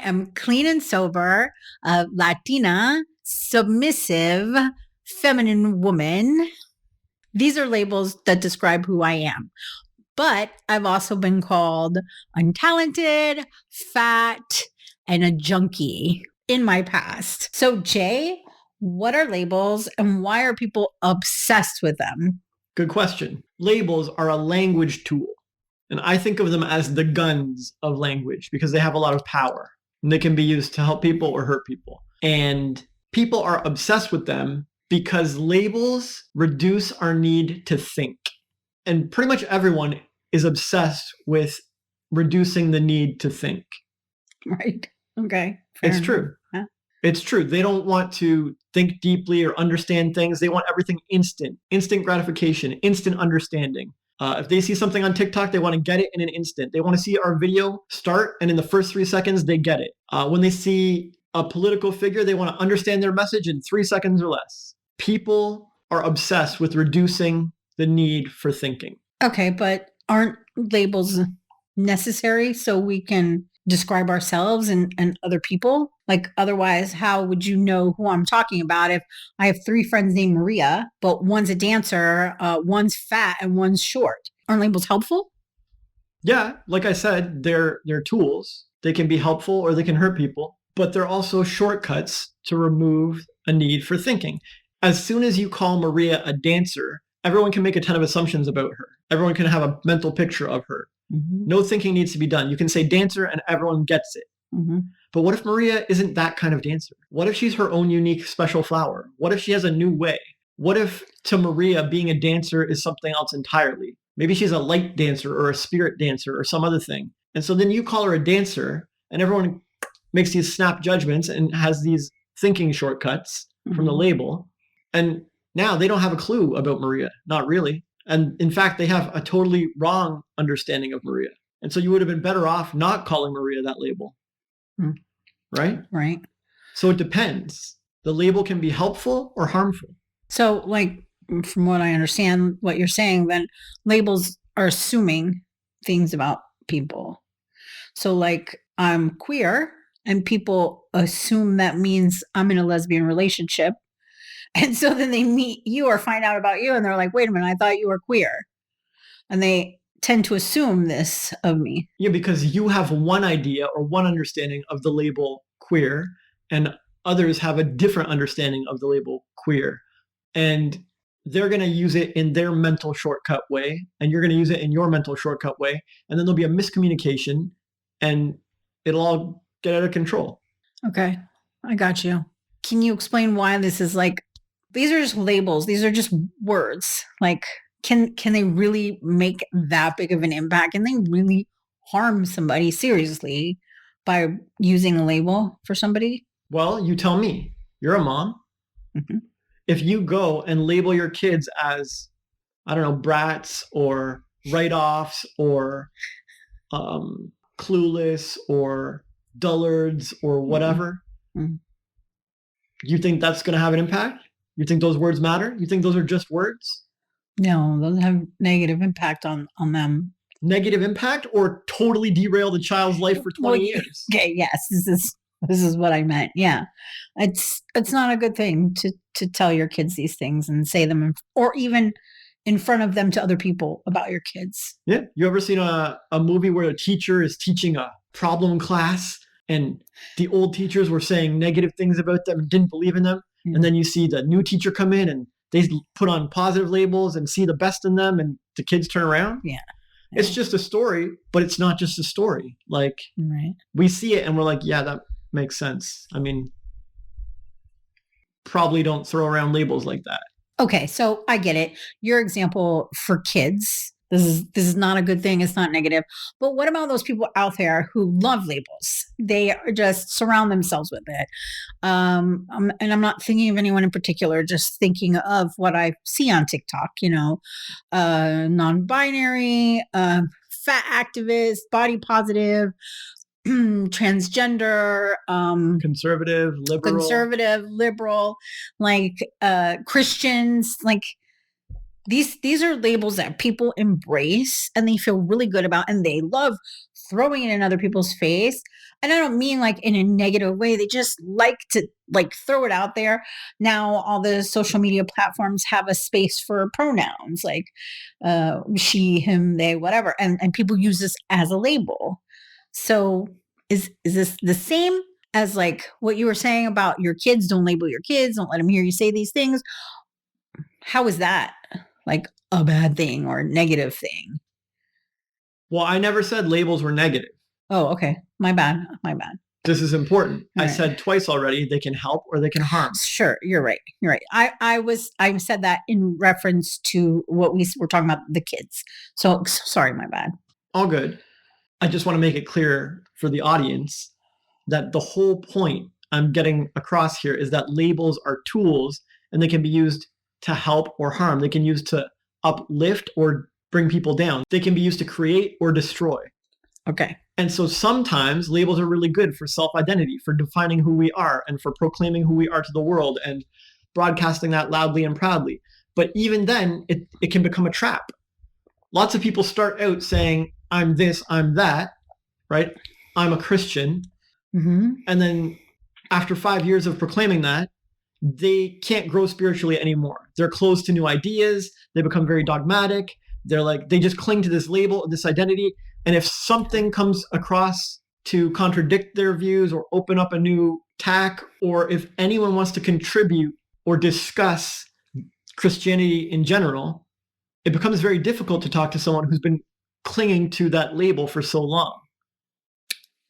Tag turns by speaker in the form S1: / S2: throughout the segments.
S1: am clean and sober, a Latina, submissive, feminine woman. These are labels that describe who I am. But I've also been called untalented, fat, and a junkie in my past. So, Jay, what are labels and why are people obsessed with them?
S2: Good question. Labels are a language tool. And I think of them as the guns of language because they have a lot of power. And they can be used to help people or hurt people. And people are obsessed with them because labels reduce our need to think. And pretty much everyone is obsessed with reducing the need to think.
S1: Right. Okay.
S2: It's true.
S1: Yeah.
S2: It's true. They don't want to think deeply or understand things. They want everything instant gratification, instant understanding. If they see something on TikTok, they want to get it in an instant. They want to see our video start, and in the first 3 seconds, they get it. When they see a political figure, they want to understand their message in 3 seconds or less. People are obsessed with reducing the need for thinking.
S1: Okay, but aren't labels necessary so we can describe ourselves and other people? Like, otherwise, how would you know who I'm talking about if I have 3 friends named Maria, but one's a dancer, one's fat, and one's short? Aren't labels helpful?
S2: Yeah, like I said, they're tools. They can be helpful or they can hurt people, but they're also shortcuts to remove a need for thinking. As soon as you call Maria a dancer, everyone can make a ton of assumptions about her. Everyone can have a mental picture of her. Mm-hmm. No thinking needs to be done. You can say dancer and everyone gets it. Mm-hmm. But what if Maria isn't that kind of dancer? What if she's her own unique special flower? What if she has a new way? What if to Maria being a dancer is something else entirely? Maybe she's a light dancer or a spirit dancer or some other thing. And so then you call her a dancer and everyone makes these snap judgments and has these thinking shortcuts from the label. And now they don't have a clue about Maria. Not really. And in fact, they have a totally wrong understanding of Maria. And so you would have been better off not calling Maria that label. Right?
S1: Right.
S2: So it depends. The label can be helpful or harmful.
S1: So, like, from what I understand, what you're saying, then labels are assuming things about people. So, like, I'm queer and people assume that means I'm in a lesbian relationship. And so then they meet you or find out about you and they're like, wait a minute, I thought you were queer. And they tend to assume this of me.
S2: Yeah, because you have one idea or one understanding of the label queer and others have a different understanding of the label queer. And they're going to use it in their mental shortcut way and you're going to use it in your mental shortcut way. And then there'll be a miscommunication and it'll all get out of control.
S1: Okay, I got you. Can you explain why this is like, these are just labels. These are just words. Like, can they really make that big of an impact? Can they really harm somebody seriously by using a label for somebody?
S2: Well, you tell me. You're a mom. Mm-hmm. If you go and label your kids as, I don't know, brats or write-offs or clueless or dullards or whatever, mm-hmm. You think that's going to have an impact? You think those words matter? You think those are just words?
S1: No, those have negative impact on them.
S2: Negative impact or totally derail the child's life for 20 years?
S1: Okay, yes, this is what I meant. Yeah. It's not a good thing to tell your kids these things and say them or even in front of them to other people about your kids.
S2: Yeah. You ever seen a movie where a teacher is teaching a problem class and the old teachers were saying negative things about them and didn't believe in them? Mm-hmm. And then you see the new teacher come in and they put on positive labels and see the best in them and the kids turn around.
S1: Yeah.
S2: It's just a story, but it's not just a story. Like, right. We see it and we're like, yeah, that makes sense. I mean, probably don't throw around labels like that.
S1: Okay, so I get it. Your example for kids, this is not a good thing. It's not negative. But what about those people out there who love labels? They just surround themselves with it. And I'm not thinking of anyone in particular, just thinking of what I see on TikTok, non-binary, fat activist, body positive, transgender,
S2: conservative,
S1: liberal, like Christians, like these are labels that people embrace and they feel really good about and they love throwing it in other people's face. And I don't mean like in a negative way. They just like to like throw it out there. Now all the social media platforms have a space for pronouns like she, him, they, whatever. And people use this as a label. So is this the same as like what you were saying about your kids? Don't label your kids, don't let them hear you say these things. How is that like a bad thing or a negative thing?
S2: Well, I never said labels were negative.
S1: Oh, okay. My bad. My bad.
S2: This is important.
S1: All
S2: I
S1: right.
S2: said twice already, they can help or they can harm.
S1: Sure, you're right. You're right. I said that in reference to what we were talking about, the kids. So sorry, my bad.
S2: All good. I just want to make it clear for the audience that the whole point I'm getting across here is that labels are tools and they can be used to help or harm. They can use to uplift or bring people down. They can be used to create or destroy.
S1: Okay.
S2: And so sometimes labels are really good for self-identity, for defining who we are and for proclaiming who we are to the world and broadcasting that loudly and proudly. But even then, it can become a trap. Lots of people start out saying, I'm this, I'm that, right? I'm a Christian.
S1: Mm-hmm.
S2: And then after 5 years of proclaiming that, they can't grow spiritually anymore. They're closed to new ideas. They become very dogmatic. They're like, they just cling to this label, this identity. And if something comes across to contradict their views or open up a new tack, or if anyone wants to contribute or discuss Christianity in general, it becomes very difficult to talk to someone who's been clinging to that label for so long.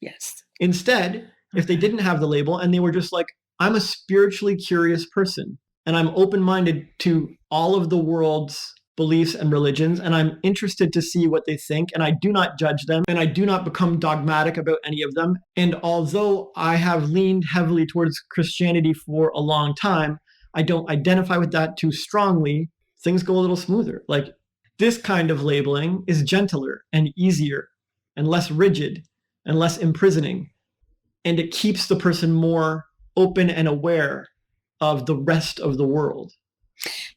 S1: Yes.
S2: Instead, if they didn't have the label and they were just like, I'm a spiritually curious person and I'm open-minded to all of the world's beliefs and religions, and I'm interested to see what they think, and I do not judge them, and I do not become dogmatic about any of them. And although I have leaned heavily towards Christianity for a long time, I don't identify with that too strongly, things go a little smoother. Like, this kind of labeling is gentler and easier and less rigid and less imprisoning, and it keeps the person more open and aware of the rest of the world.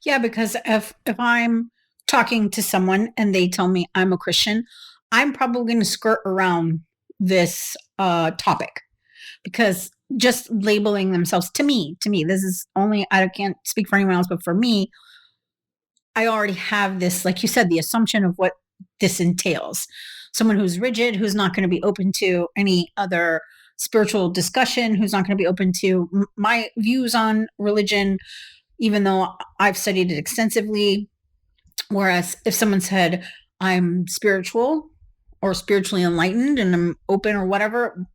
S1: Yeah, because if I'm talking to someone and they tell me I'm a Christian, I'm probably going to skirt around this topic, because just labeling themselves to me, this is only, I can't speak for anyone else, but for me, I already have this, like you said, the assumption of what this entails. Someone who's rigid, who's not going to be open to any other spiritual discussion, who's not going to be open to my views on religion, even though I've studied it extensively. Whereas if someone said, I'm spiritual or spiritually enlightened and I'm open or whatever,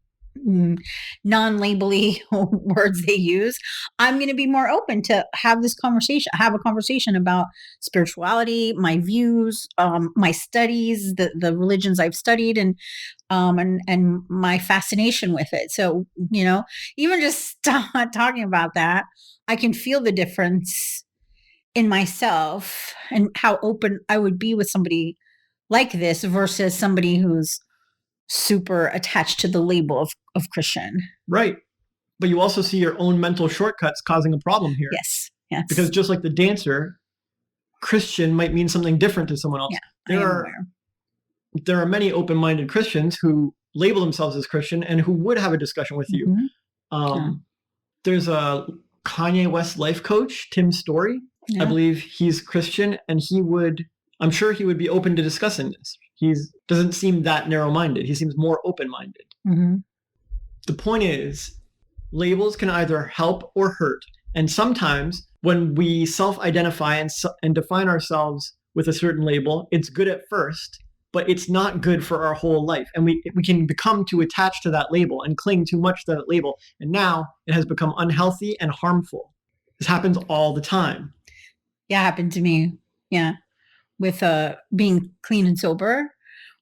S1: non-labely words they use, I'm going to be more open to have a conversation about spirituality, my views, my studies, the religions I've studied, and my fascination with it. So, even just talking about that, I can feel the difference in myself and how open I would be with somebody like this versus somebody who's super attached to the label of Christian.
S2: Right. But you also see your own mental shortcuts causing a problem here.
S1: Yes.
S2: Because just like the dancer, Christian might mean something different to someone else.
S1: Yeah,
S2: there are many open-minded Christians who label themselves as Christian and who would have a discussion with you.
S1: Mm-hmm.
S2: There's a Kanye West life coach, Tim Story. Yeah. I believe he's Christian, and I'm sure he would be open to discussing this. He doesn't seem that narrow-minded. He seems more open-minded.
S1: Mm-hmm.
S2: The point is, labels can either help or hurt. And sometimes when we self-identify and define ourselves with a certain label, it's good at first, but it's not good for our whole life. And we can become too attached to that label and cling too much to that label. And now it has become unhealthy and harmful. This happens all the time.
S1: Yeah, it happened to me. Yeah. With being clean and sober.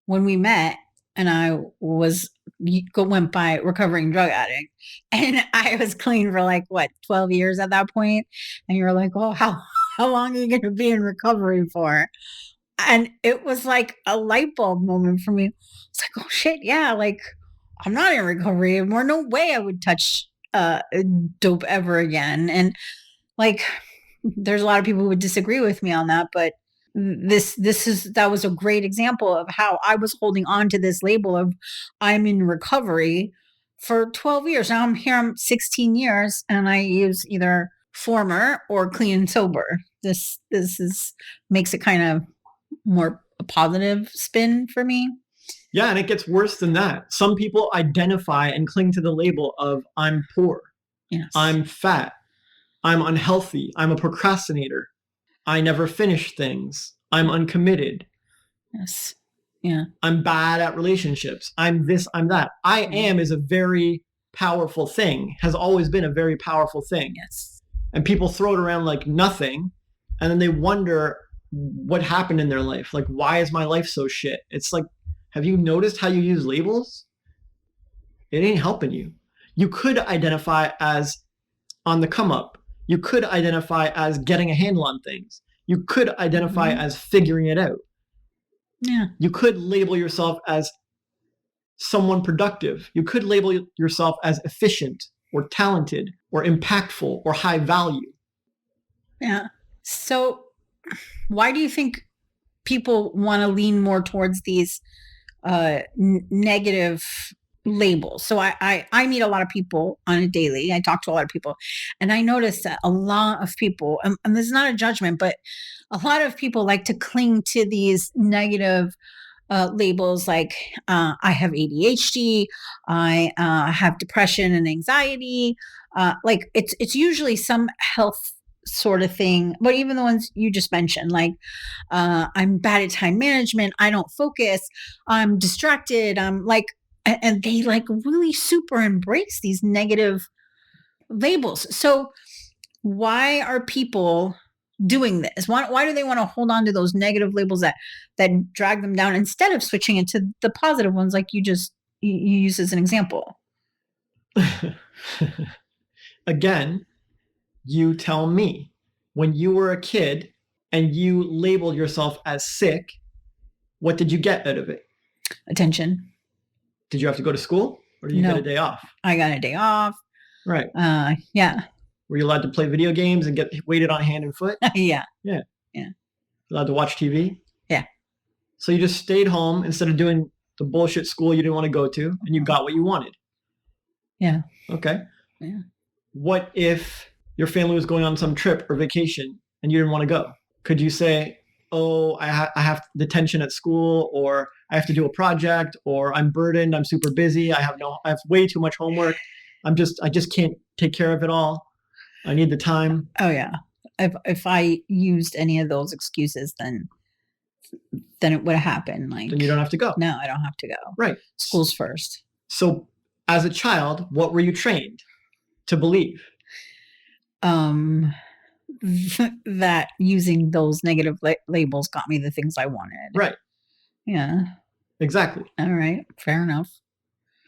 S1: When we met and I went by recovering drug addict, and I was clean for 12 years at that point. And you're like, oh, how long are you going to be in recovery for? And it was like a light bulb moment for me. It's like, oh shit. Yeah. I'm not in recovery anymore. No way I would touch dope ever again. And there's a lot of people who would disagree with me on that, but that was a great example of how I was holding on to this label of I'm in recovery for 12 years. Now I'm 16 years and I use either former or clean and sober. This is makes it kind of more a positive spin for me.
S2: Yeah, and it gets worse than that. Some people identify and cling to the label of I'm poor,
S1: Yes.
S2: I'm fat, I'm unhealthy, I'm a procrastinator, I never finish things, I'm uncommitted.
S1: Yes. Yeah.
S2: I'm bad at relationships. I'm this, I'm that. I am is a very powerful thing, has always been a very powerful thing.
S1: Yes.
S2: And people throw it around like nothing. And then they wonder what happened in their life. Like, why is my life so shit? It's like, have you noticed how you use labels? It ain't helping you. You could identify as on the come up. You could identify as getting a handle on things. You could identify as figuring it out.
S1: Yeah.
S2: You could label yourself as someone productive. You could label yourself as efficient or talented or impactful or high value.
S1: Yeah. So why do you think people want to lean more towards these negative labels? So I meet a lot of people on a daily. I talk to a lot of people, and I notice that a lot of people, and this is not a judgment, but a lot of people like to cling to these negative labels like I have ADHD, I have depression and anxiety. Like it's usually some health sort of thing, but even the ones you just mentioned, like I'm bad at time management, I don't focus, I'm distracted, I'm like, and they like really super embrace these negative labels. So why are people doing this? Why do they want to hold on to those negative labels that drag them down instead of switching it to the positive ones like you use as an example?
S2: Again, you tell me, when you were a kid and you labeled yourself as sick, what did you get out of it?
S1: Attention.
S2: Did you have to go to school, or did you get a day off?
S1: I got a day off.
S2: Right.
S1: Yeah.
S2: Were you allowed to play video games and get waited on hand and foot?
S1: Yeah.
S2: Yeah.
S1: Yeah.
S2: Allowed to watch TV?
S1: Yeah.
S2: So you just stayed home instead of doing the bullshit school you didn't want to go to, and you got what you wanted.
S1: Yeah.
S2: Okay.
S1: Yeah.
S2: What if your family was going on some trip or vacation and you didn't want to go? Could you say, oh, I have detention at school, or I have to do a project, or I'm burdened, I'm super busy, I have way too much homework, I just can't take care of it all, I need the time?
S1: Oh yeah. If I used any of those excuses, then it would have happened. Like,
S2: then you don't have to go.
S1: No, I don't have to go.
S2: Right.
S1: School's first.
S2: So as a child, what were you trained to believe?
S1: That using those negative labels got me the things I wanted.
S2: Right.
S1: Yeah.
S2: Exactly.
S1: All right. Fair enough.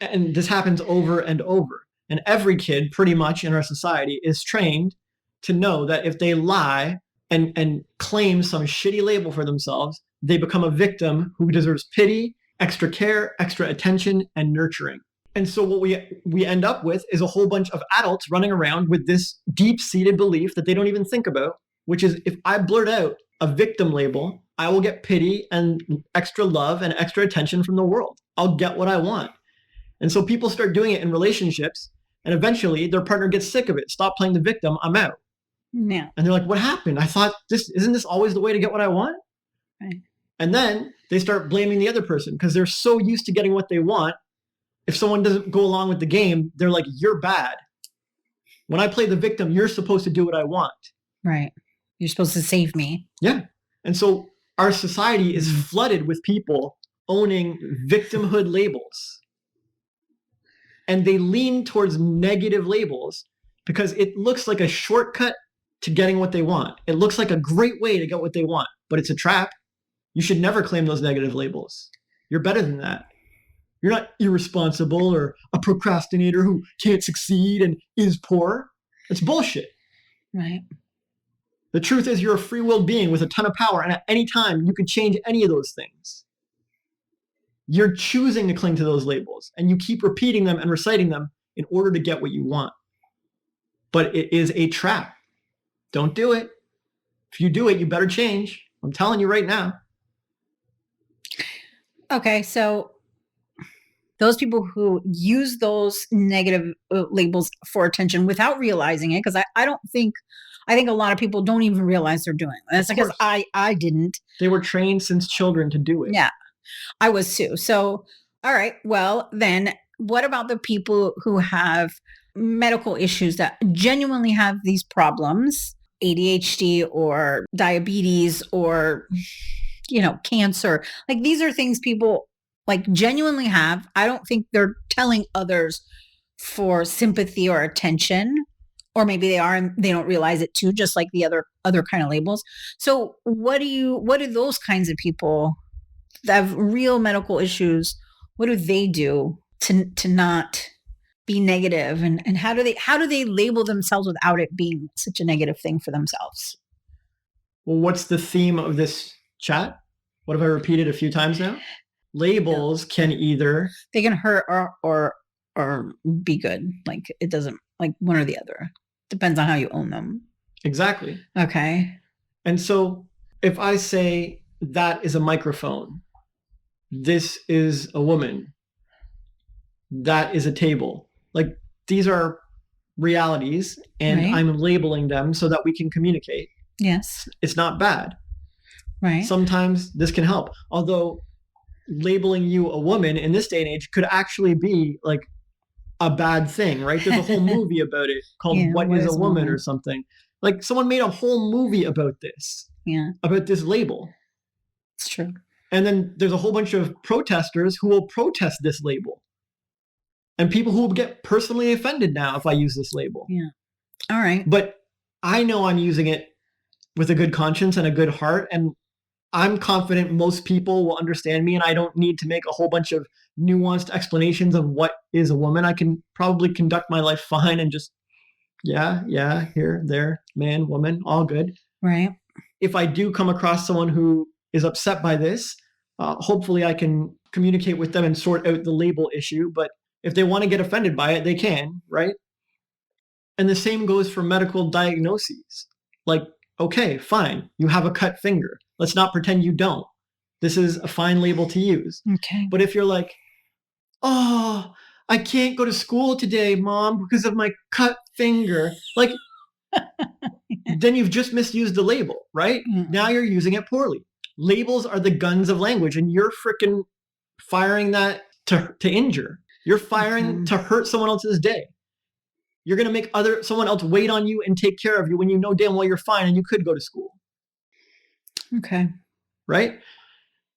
S2: And this happens over and over. And every kid pretty much in our society is trained to know that if they lie and claim some shitty label for themselves, they become a victim who deserves pity, extra care, extra attention, and nurturing. And so what we end up with is a whole bunch of adults running around with this deep-seated belief that they don't even think about, which is, if I blurt out a victim label, I will get pity and extra love and extra attention from the world. I'll get what I want. And so people start doing it in relationships, and eventually their partner gets sick of it. Stop playing the victim, I'm out.
S1: Yeah.
S2: And they're like, what happened? I thought isn't this always the way to get what I want?
S1: Right.
S2: And then they start blaming the other person because they're so used to getting what they want. If someone doesn't go along with the game, they're like, you're bad. When I play the victim, you're supposed to do what I want.
S1: Right. You're supposed to save me.
S2: Yeah. And so our society is flooded with people owning victimhood labels. And they lean towards negative labels because it looks like a shortcut to getting what they want. It looks like a great way to get what they want, but it's a trap. You should never claim those negative labels. You're better than that. You're not irresponsible or a procrastinator who can't succeed and is poor. It's bullshit.
S1: Right.
S2: The truth is, you're a free-willed being with a ton of power, and at any time you can change any of those things. You're choosing to cling to those labels, and you keep repeating them and reciting them in order to get what you want. But it is a trap. Don't do it. If you do it, you better change. I'm telling you right now.
S1: Okay, so those people who use those negative labels for attention without realizing it, because I think a lot of people don't even realize they're doing it. That's because I didn't.
S2: They were trained since children to do it.
S1: Yeah, I was too. So, all right, well, then what about the people who have medical issues that genuinely have these problems, ADHD or diabetes or, cancer? Like these are things people like genuinely have. I don't think they're telling others for sympathy or attention, or maybe they are and they don't realize it too, just like the other kind of labels. So what do those kinds of people that have real medical issues, what do they do to not be negative, and how do they label themselves without it being such a negative thing for themselves?
S2: Well, what's the theme of this chat? What have I repeated a few times now? Labels can either
S1: they can hurt or be good. Like it doesn't, like one or the other. Depends on how you own them.
S2: Exactly.
S1: Okay.
S2: And so if I say that is a microphone, this is a woman, that is a table, like these are realities, and
S1: Right.
S2: I'm labeling them so that we can communicate.
S1: Yes.
S2: It's not bad.
S1: Right.
S2: Sometimes this can help. Although labeling you a woman in this day and age could actually be like a bad thing, right? There's a whole movie about it called What is a Woman or something. Like someone made a whole movie about this.
S1: Yeah.
S2: About this label.
S1: It's true.
S2: And then there's a whole bunch of protesters who will protest this label. And people who will get personally offended now if I use this label.
S1: Yeah. All right.
S2: But I know I'm using it with a good conscience and a good heart, and I'm confident most people will understand me, and I don't need to make a whole bunch of nuanced explanations of what is a woman. I can probably conduct my life fine and just, yeah, here, there, man, woman, all good.
S1: Right.
S2: If I do come across someone who is upset by this, hopefully I can communicate with them and sort out the label issue. But if they want to get offended by it, they can, right? And the same goes for medical diagnoses. Like, okay, fine, you have a cut finger. Let's not pretend you don't. This is a fine label to use.
S1: Okay.
S2: But if you're like, oh, I can't go to school today, Mom, because of my cut finger, like, then you've just misused the label, right?
S1: Mm.
S2: Now you're using it poorly. Labels are the guns of language, and you're freaking firing that to injure. You're firing to hurt someone else's day. You're going to make someone else wait on you and take care of you when you know damn well you're fine and you could go to school.
S1: Okay.
S2: Right?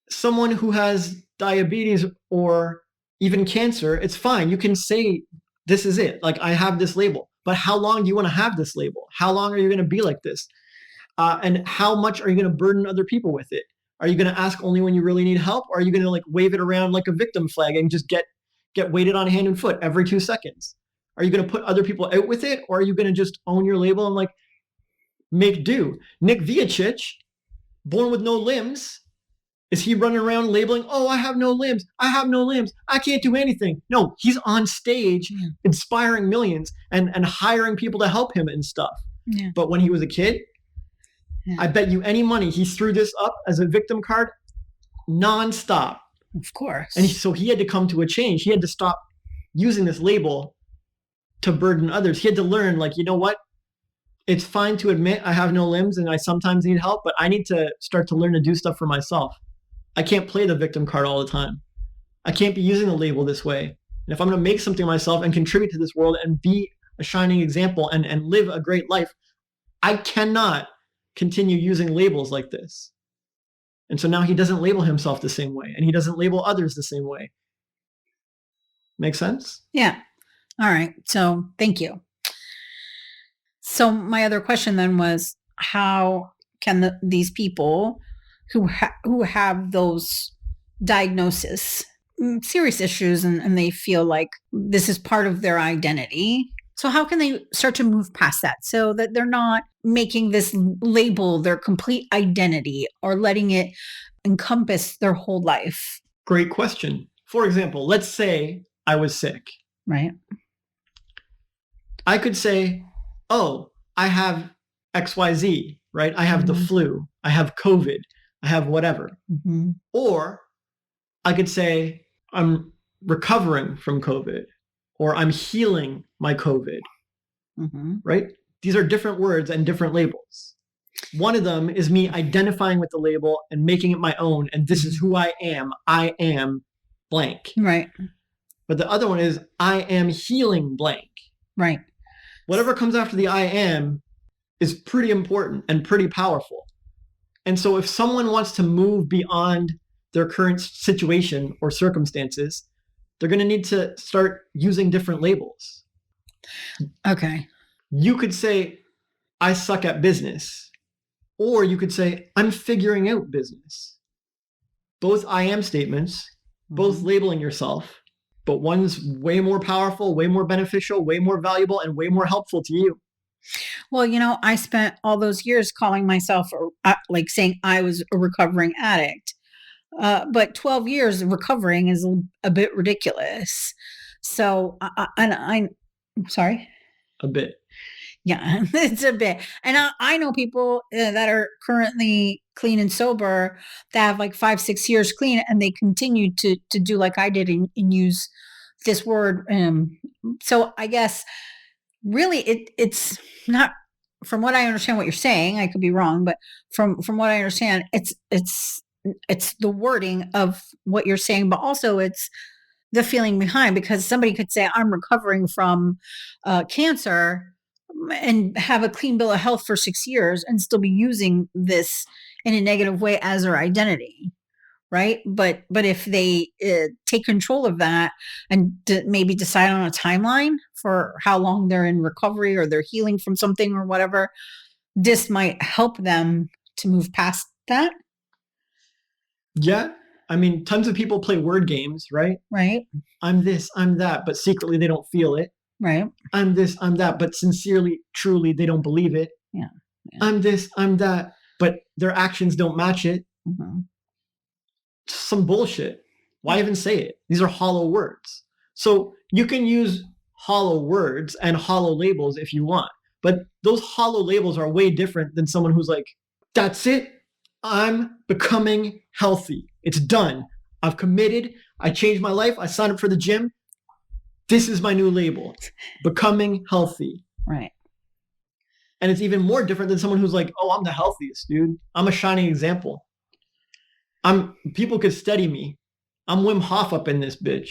S2: Someone who has diabetes or even cancer, it's fine. You can say, this is it. Like, I have this label. But how long do you want to have this label? How long are you going to be like this? And how much are you going to burden other people with it? Are you going to ask only when you really need help? Or are you going to like wave it around like a victim flag and just get weighted on hand and foot every 2 seconds? Are you going to put other people out with it? Or are you going to just own your label and like make do? Nick Vujicic, born with no limbs, is he running around labeling, oh, I have no limbs. I have no limbs. I can't do anything. No, he's on stage inspiring millions and hiring people to help him and stuff. Yeah. But when he was a kid, I bet you any money he threw this up as a victim card nonstop.
S1: Of course.
S2: And so he had to come to a change. He had to stop using this label to burden others. He had to learn, like, you know what? It's fine to admit I have no limbs and I sometimes need help, but I need to start to learn to do stuff for myself. I can't play the victim card all the time. I can't be using the label this way. And if I'm going to make something myself and contribute to this world and be a shining example and live a great life, I cannot continue using labels like this. And so now he doesn't label himself the same way, and he doesn't label others the same way. Make sense?
S1: Yeah. All right. So thank you. So my other question then was, how can these people who have those diagnoses, serious issues, and they feel like this is part of their identity, so how can they start to move past that so that they're not making this label their complete identity or letting it encompass their whole life?
S2: Great question. For example, let's say I was sick.
S1: Right.
S2: I could say, oh, I have XYZ. right? I have the flu, I have COVID, I have whatever. Or I could say I'm recovering from COVID, or I'm healing my COVID, right? These are different words and different labels. One of them is me identifying with the label and making it my own, and this is who I am. I am blank.
S1: Right.
S2: But the other one is I am healing blank.
S1: Right.
S2: Whatever comes after the I am is pretty important and pretty powerful. And so if someone wants to move beyond their current situation or circumstances, they're going to need to start using different labels.
S1: Okay.
S2: You could say, I suck at business. Or you could say, I'm figuring out business. Both I am statements, both labeling yourself, but one's way more powerful, way more beneficial, way more valuable, and way more helpful to you.
S1: Well, I spent all those years calling myself, like saying I was a recovering addict. But 12 years of recovering is a bit ridiculous. So, I'm sorry.
S2: A bit.
S1: Yeah, it's a bit. And I know people that are currently clean and sober that have like 5, 6 years clean, and they continue to do like I did and use this word. So I guess really it's not, from what I understand what you're saying, I could be wrong, but from what I understand, it's the wording of what you're saying, but also it's the feeling behind, because somebody could say I'm recovering from cancer and have a clean bill of health for 6 years and still be using this in a negative way as their identity, right? But if they take control of that and maybe decide on a timeline for how long they're in recovery or they're healing from something or whatever, this might help them to move past that.
S2: Yeah. I mean, tons of people play word games, right?
S1: Right.
S2: I'm this, I'm that, but secretly they don't feel it.
S1: Right.
S2: I'm this, I'm that, but sincerely, truly, they don't believe it.
S1: Yeah.
S2: I'm this, I'm that, but their actions don't match it. Some bullshit. Why even say it? These are hollow words. So you can use hollow words and hollow labels if you want, but those hollow labels are way different than someone who's like, that's it. I'm becoming healthy. It's done. I've committed. I changed my life. I signed up for the gym. This is my new label, becoming healthy.
S1: Right.
S2: And it's even more different than someone who's like, oh, I'm the healthiest, dude. I'm a shining example. People could study me. I'm Wim Hof up in this bitch.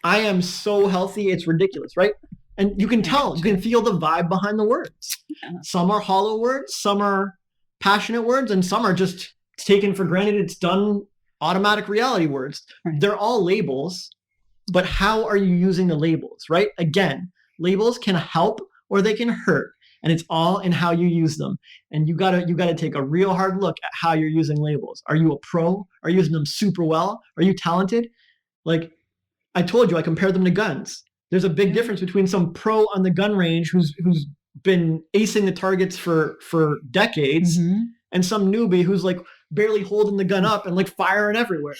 S2: I am so healthy, it's ridiculous, right? And you can tell, you can feel the vibe behind the words. Some are hollow words, some are passionate words, and some are just taken for granted. It's done automatic reality words.
S1: Right.
S2: They're all labels, but how are you using the labels, right? Again, labels can help or they can hurt, and it's all in how you use them. And you gotta take a real hard look at how you're using labels. Are you a pro? Are you using them super well? Are you talented? Like I told you, I compared them to guns. There's a big difference between some pro on the gun range who's been acing the targets for decades, and some newbie who's like barely holding the gun up and like firing everywhere.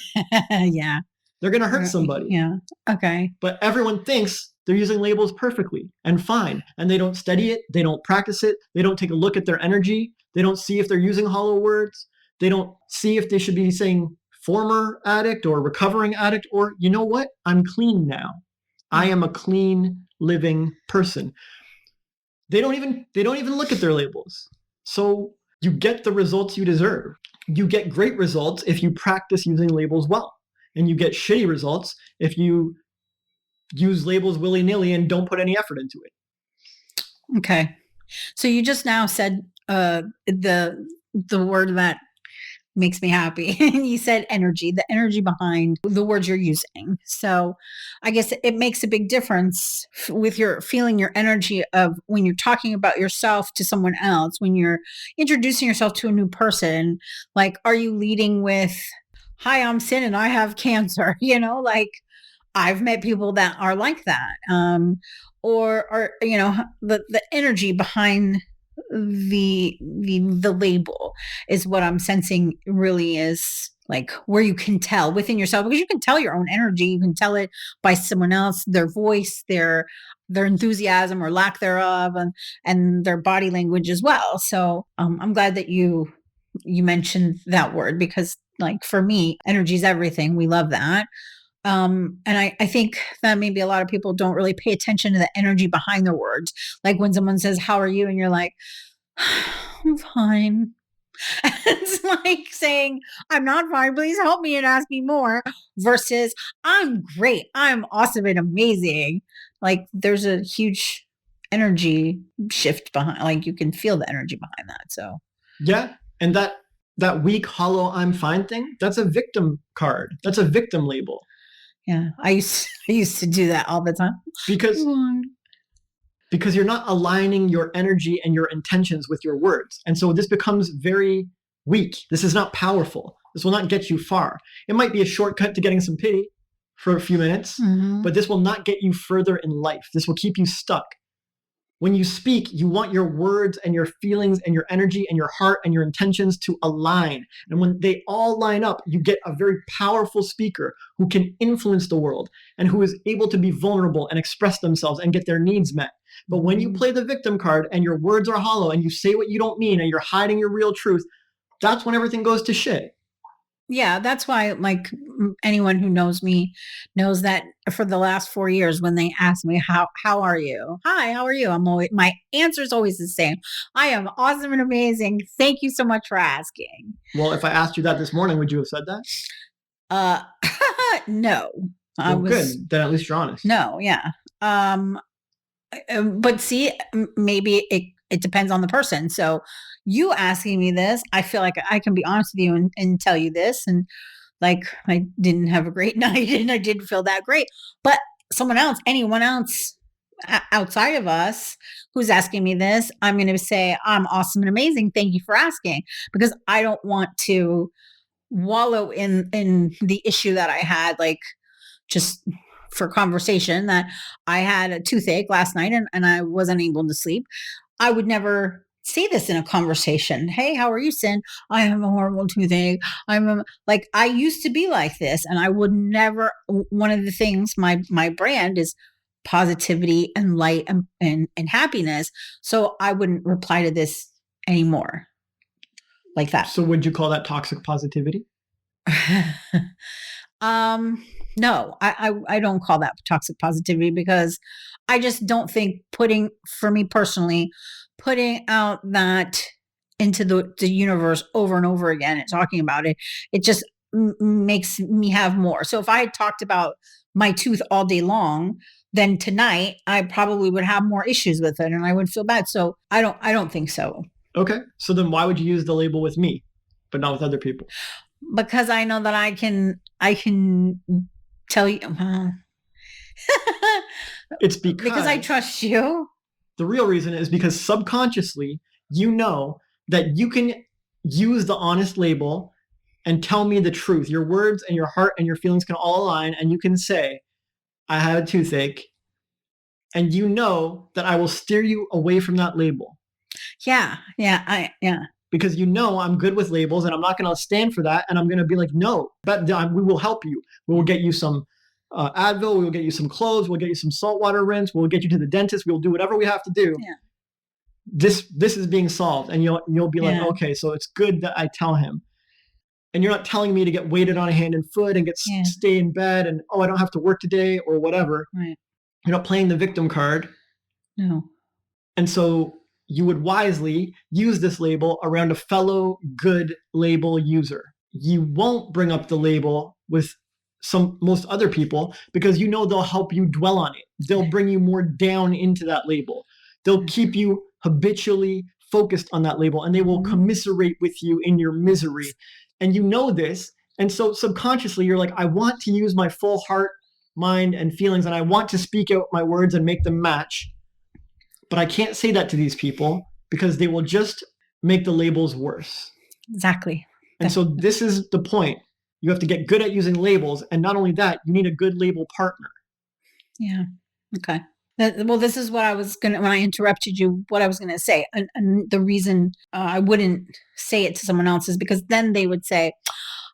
S1: Yeah.
S2: They're going to hurt somebody.
S1: Yeah. Okay.
S2: But everyone thinks they're using labels perfectly and fine. And they don't study it. They don't practice it. They don't take a look at their energy. They don't see if they're using hollow words. They don't see if they should be saying former addict or recovering addict, or you know what? I'm clean now. I am a clean living person. They don't even look at their labels. So you get the results you deserve. You get great results if you practice using labels well. And you get shitty results if you use labels willy-nilly and don't put any effort into it.
S1: Okay. So you just now said the word that makes me happy. And you said energy, the energy behind the words you're using. So I guess it makes a big difference with your feeling your energy of when you're talking about yourself to someone else, when you're introducing yourself to a new person. Like, are you leading with, hi, I'm Cyn and I have cancer? Like I've met people that are like that. Or the energy behind the label is what I'm sensing really is like where you can tell within yourself, because you can tell your own energy. You can tell it by someone else, their voice, their enthusiasm or lack thereof, and their body language as well. So I'm glad that you mentioned that word, because like for me, energy is everything. We love that. And I think that maybe a lot of people don't really pay attention to the energy behind their words. Like when someone says, "How are you?" and you're like, "I'm fine." It's like saying, "I'm not fine. Please help me and ask me more," versus, "I'm great. I'm awesome and amazing." Like there's a huge energy shift behind, like you can feel the energy behind that. So,
S2: Yeah. And that weak, hollow, I'm fine thing, that's a victim card. That's a victim label.
S1: yeah, I used to do that all the time.
S2: Because you're not aligning your energy and your intentions with your words. And so this becomes very weak. This is not powerful. This will not get you far. It might be a shortcut to getting some pity for a few minutes, but this will not get you further in life. This will keep you stuck. When you speak, you want your words and your feelings and your energy and your heart and your intentions to align. And when they all line up, you get a very powerful speaker who can influence the world and who is able to be vulnerable and express themselves and get their needs met. But when you play the victim card and your words are hollow and you say what you don't mean and you're hiding your real truth, that's when everything goes to shit.
S1: Yeah, that's why, like, anyone who knows me knows that for the last 4 years, when they ask me, how are you? Hi, how are you? My answer is always the same. I am awesome and amazing. Thank you so much for asking.
S2: Well, if I asked you that this morning, would you have said that?
S1: Uh, no.
S2: Well, good. Then at least you're honest.
S1: No, yeah. But see, maybe it depends on the person. So you asking me this, I feel like I can be honest with you and tell you this. And like, I didn't have a great night and I didn't feel that great. But someone else, anyone else outside of us who's asking me this, I'm going to say, "I'm awesome and amazing. Thank you for asking," because I don't want to wallow in the issue that I had, like, just for conversation, that I had a toothache last night and I wasn't able to sleep. I would never say this in a conversation. "Hey, how are you, Cyn? I have a horrible toothache. Like, I used to be like this," and I would never. One of the things, my brand is positivity and light and happiness. So I wouldn't reply to this anymore like that.
S2: So would you call that toxic positivity?
S1: No, I don't call that toxic positivity, because I just don't think for me personally, putting out that into the universe over and over again and talking about it, it just makes me have more. So if I had talked about my tooth all day long, then tonight I probably would have more issues with it and I would feel bad. So I don't think so.
S2: Okay. So then why would you use the label with me, but not with other people?
S1: Because I know that I can tell you.
S2: It's
S1: because I trust you.
S2: The real reason is because subconsciously, you know that you can use the honest label and tell me the truth. Your words and your heart and your feelings can all align, and you can say, "I have a toothache," and you know that I will steer you away from that label.
S1: Yeah.
S2: Because you know I'm good with labels and I'm not going to stand for that. And I'm going to be like, "No, but we will help you. We will get you some Advil. We will get you some clothes. We'll get you some saltwater rinse. We'll get you to the dentist. We'll do whatever we have to do."
S1: Yeah.
S2: This is being solved. And you'll be like, "Okay, so it's good that I tell him." And you're not telling me to get weighted on a hand and foot and stay in bed and, "Oh, I don't have to work today," or whatever.
S1: Right.
S2: You're not playing the victim card.
S1: No.
S2: And so you would wisely use this label around a fellow good label user. You won't bring up the label with most other people because you know they'll help you dwell on it. They'll bring you more down into that label. They'll keep you habitually focused on that label, and they will commiserate with you in your misery. And you know this. And so subconsciously, you're like, "I want to use my full heart, mind, and feelings, and I want to speak out my words and make them match. But I can't say that to these people because they will just make the labels worse."
S1: Exactly.
S2: And so this is the point. You have to get good at using labels. And not only that, you need a good label partner.
S1: Yeah. Okay. Well, this is what I was when I interrupted you, what I was going to say. And the reason I wouldn't say it to someone else is because then they would say,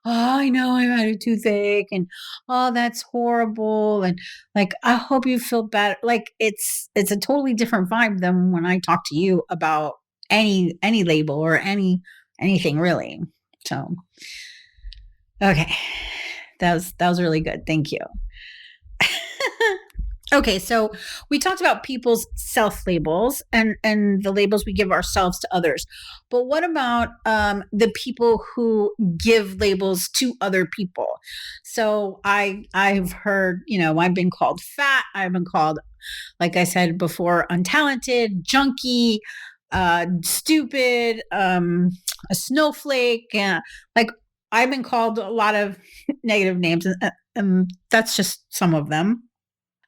S1: oh, I know I've had a toothache and oh, that's horrible. And like, I hope you feel better. Like it's a totally different vibe than when I talk to you about any label or anything really. So okay. That was really good. Thank you. Okay, so we talked about people's self labels and the labels we give ourselves to others, but what about the people who give labels to other people? So I've heard, I've been called fat, I've been called, like I said before, untalented, junky, stupid, a snowflake, like I've been called a lot of negative names, and that's just some of them.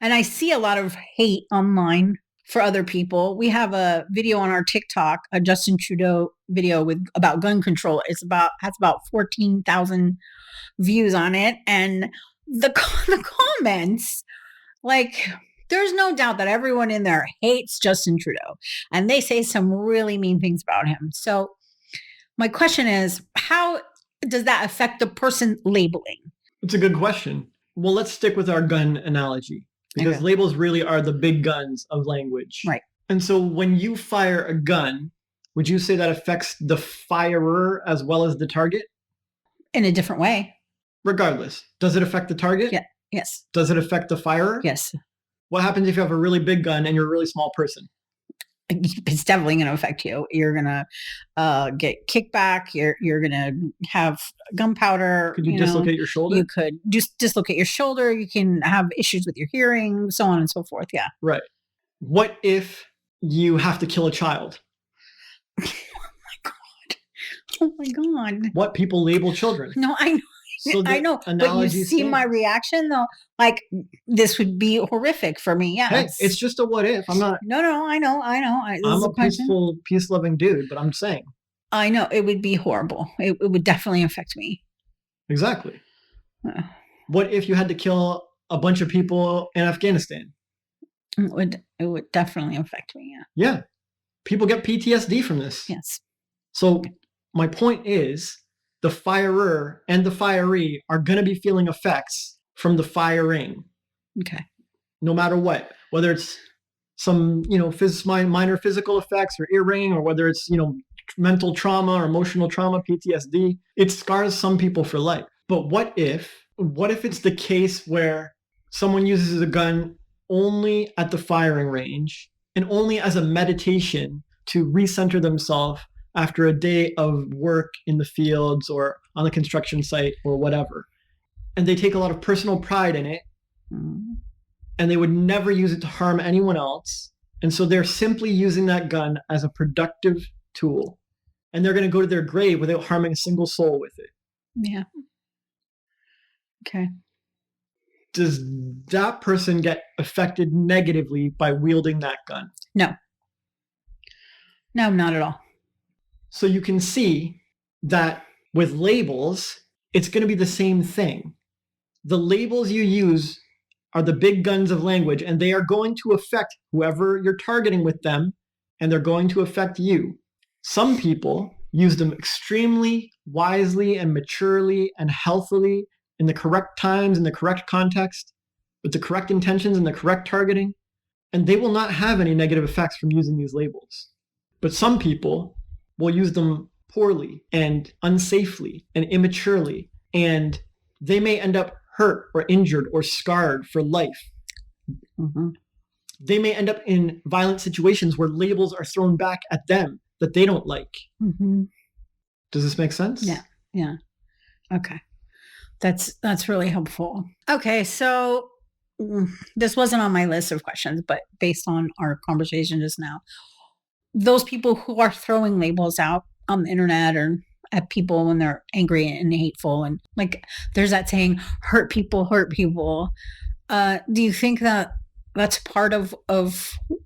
S1: And I see a lot of hate online for other people. We have a video on our TikTok, a Justin Trudeau video about gun control. Has about 14,000 views on it, and the the comments, like, there's no doubt that everyone in there hates Justin Trudeau, and they say some really mean things about him. So my question is, how does that affect the person labeling?
S2: It's a good question. Well, let's stick with our gun analogy, because
S1: Okay.
S2: labels really are the big guns of language.
S1: Right.
S2: And so when you fire a gun, would you say that affects the firer as well as the target?
S1: In a different way.
S2: Regardless, does it affect the target?
S1: Yeah. Yes.
S2: Does it affect the firer?
S1: Yes.
S2: What happens if you have a really big gun and you're a really small person?
S1: It's definitely going to affect you. You're going to get kickback. You're going to have gunpowder.
S2: Could you dislocate your shoulder?
S1: You could just dislocate your shoulder. You can have issues with your hearing, so on and so forth. Yeah.
S2: Right. What if you have to kill a child?
S1: Oh my God.
S2: What people label children?
S1: No, I know.
S2: So
S1: I know, but you see my reaction though. Like, this would be horrific for me. Yeah,
S2: hey, it's just a what if. I'm not.
S1: No, I know.
S2: I'm a peaceful, peace-loving dude, but I'm saying.
S1: I know it would be horrible. It would definitely affect me.
S2: Exactly. What if you had to kill a bunch of people in Afghanistan?
S1: It would definitely affect me. Yeah.
S2: Yeah, people get PTSD from this.
S1: Yes.
S2: So my point is, the firer and the firee are going to be feeling effects from the firing.
S1: Okay.
S2: No matter what, whether it's some, minor physical effects or ear ringing, or whether it's, mental trauma or emotional trauma, PTSD, it scars some people for life. But what if it's the case where someone uses a gun only at the firing range and only as a meditation to recenter themselves after a day of work in the fields or on the construction site or whatever. And they take a lot of personal pride in it, and they would never use it to harm anyone else. And so they're simply using that gun as a productive tool. And they're going to go to their grave without harming a single soul with it.
S1: Yeah. Okay.
S2: Does that person get affected negatively by wielding that gun?
S1: No. No, not at all.
S2: So you can see that with labels, it's going to be the same thing. The labels you use are the big guns of language, and they are going to affect whoever you're targeting with them, and they're going to affect you. Some people use them extremely wisely and maturely and healthily in the correct times, in the correct context, with the correct intentions and the correct targeting, and they will not have any negative effects from using these labels. But some people will use them poorly and unsafely and immaturely, and they may end up hurt or injured or scarred for life.
S1: Mm-hmm.
S2: They may end up in violent situations where labels are thrown back at them that they don't like.
S1: Mm-hmm.
S2: Does this make sense?
S1: Yeah. Okay. That's really helpful. Okay, so this wasn't on my list of questions, but based on our conversation just now, those people who are throwing labels out on the internet or at people when they're angry and hateful, and like there's that saying, hurt people. Do you think that that's part of